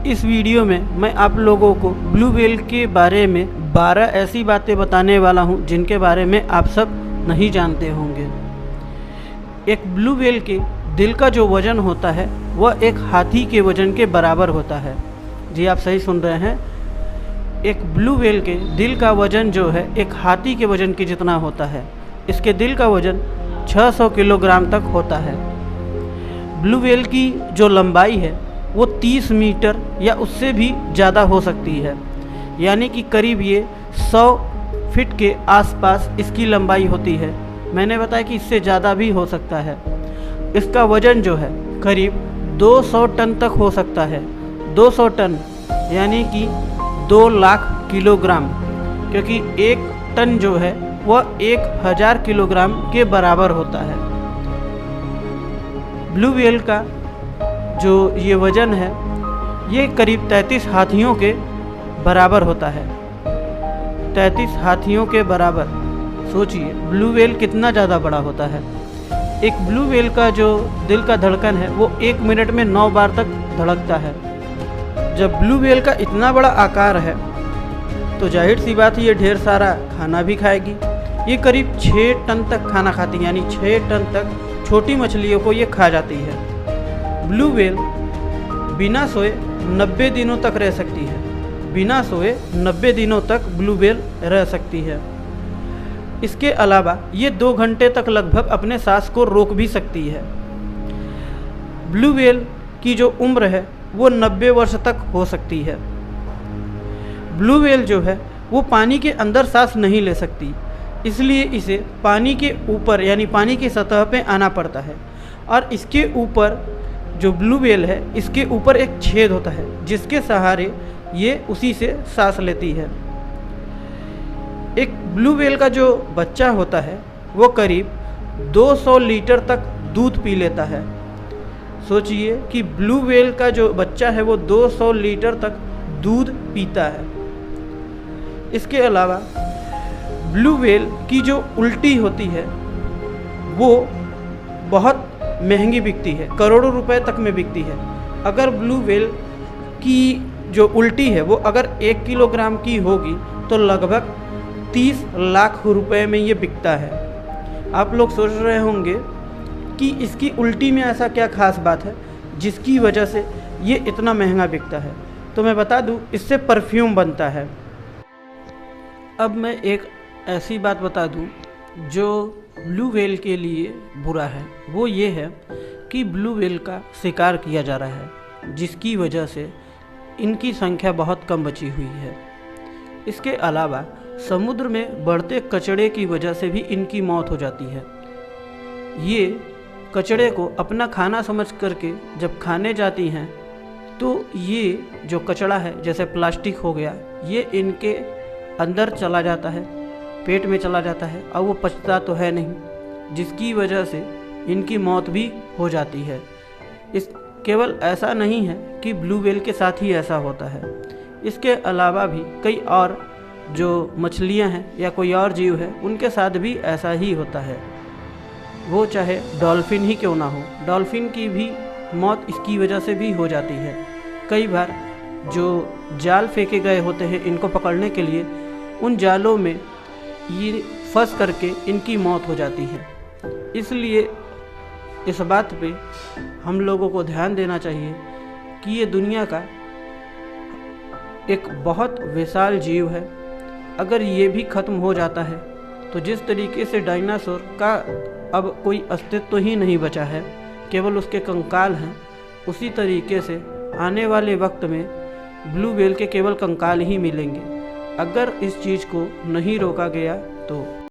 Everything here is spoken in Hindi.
इस वीडियो में मैं आप लोगों को ब्लू व्हेल के बारे में 12 ऐसी बातें बताने वाला हूं जिनके बारे में आप सब नहीं जानते होंगे। एक ब्लू व्हेल के दिल का जो वज़न होता है वह एक हाथी के वज़न के बराबर होता है। जी आप सही सुन रहे हैं, एक ब्लू व्हेल के दिल का वज़न जो है एक हाथी के वज़न के जितना होता है। इसके दिल का वज़न 600 किलोग्राम तक होता है। ब्लू व्हेल की जो लंबाई है वो 30 मीटर या उससे भी ज़्यादा हो सकती है, यानी कि करीब ये 100 फीट के आसपास इसकी लंबाई होती है। मैंने बताया कि इससे ज़्यादा भी हो सकता है। इसका वज़न जो है करीब 200 टन तक हो सकता है। 200 टन यानी कि 2 लाख किलोग्राम, क्योंकि एक टन जो है वह 1000 किलोग्राम के बराबर होता है। ब्लू व्हेल का जो ये वज़न है ये करीब 33 हाथियों के बराबर होता है। 33 हाथियों के बराबर। सोचिए ब्लू व्हेल कितना ज़्यादा बड़ा होता है। एक ब्लू व्हेल का जो दिल का धड़कन है वो 1 मिनट में 9 बार तक धड़कता है। जब ब्लू व्हेल का इतना बड़ा आकार है तो जाहिर सी बात है ये ढेर सारा खाना भी खाएगी। ये करीब 6 टन तक खाना खाती है, यानी 6 टन तक छोटी मछलियों को ये खा जाती है। ब्लू व्हेल बिना सोए 90 दिनों तक रह सकती है। बिना सोए 90 दिनों तक ब्लू व्हेल रह सकती है। इसके अलावा ये 2 घंटे तक लगभग अपने सांस को रोक भी सकती है। ब्लू व्हेल की जो उम्र है वो 90 वर्ष तक हो सकती है। ब्लू व्हेल जो है वो पानी के अंदर सांस नहीं ले सकती, इसलिए इसे पानी के ऊपर यानी पानी की सतह पे आना पड़ता है। और इसके ऊपर जो ब्लू व्हेल है इसके ऊपर एक छेद होता है जिसके सहारे ये उसी से सांस लेती है। एक ब्लू व्हेल का जो बच्चा होता है वो करीब 200 लीटर तक दूध पी लेता है। सोचिए कि ब्लू व्हेल का जो बच्चा है वो 200 लीटर तक दूध पीता है। इसके अलावा ब्लू व्हेल की जो उल्टी होती है वो बहुत महंगी बिकती है, करोड़ों रुपए तक में बिकती है। अगर ब्लू व्हेल की जो उल्टी है वो अगर 1 किलोग्राम की होगी तो लगभग 30 लाख रुपए में ये बिकता है। आप लोग सोच रहे होंगे कि इसकी उल्टी में ऐसा क्या खास बात है जिसकी वजह से ये इतना महंगा बिकता है। तो मैं बता दूं, इससे परफ्यूम बनता है। अब मैं एक ऐसी बात बता दूं जो ब्लू व्हेल के लिए बुरा है। वो ये है कि ब्लू व्हेल का शिकार किया जा रहा है जिसकी वजह से इनकी संख्या बहुत कम बची हुई है। इसके अलावा समुद्र में बढ़ते कचड़े की वजह से भी इनकी मौत हो जाती है। ये कचड़े को अपना खाना समझ करके जब खाने जाती हैं तो ये जो कचड़ा है जैसे प्लास्टिक हो गया ये इनके अंदर चला जाता है, पेट में चला जाता है और वो पचता तो है नहीं, जिसकी वजह से इनकी मौत भी हो जाती है। इस केवल ऐसा नहीं है कि ब्लू व्हेल के साथ ही ऐसा होता है, इसके अलावा भी कई और जो मछलियां हैं या कोई और जीव है उनके साथ भी ऐसा ही होता है। वो चाहे डॉल्फिन ही क्यों ना हो, डॉल्फिन की भी मौत इसकी वजह से भी हो जाती है। कई बार जो जाल फेंके गए होते हैं इनको पकड़ने के लिए, उन जालों में ये फंस करके इनकी मौत हो जाती है। इसलिए इस बात पे हम लोगों को ध्यान देना चाहिए कि ये दुनिया का एक बहुत विशाल जीव है। अगर ये भी ख़त्म हो जाता है तो जिस तरीके से डायनासोर का अब कोई अस्तित्व ही नहीं बचा है, केवल उसके कंकाल हैं, उसी तरीके से आने वाले वक्त में ब्लू व्हेल के केवल कंकाल ही मिलेंगे। अगर इस चीज़ को नहीं रोका गया तो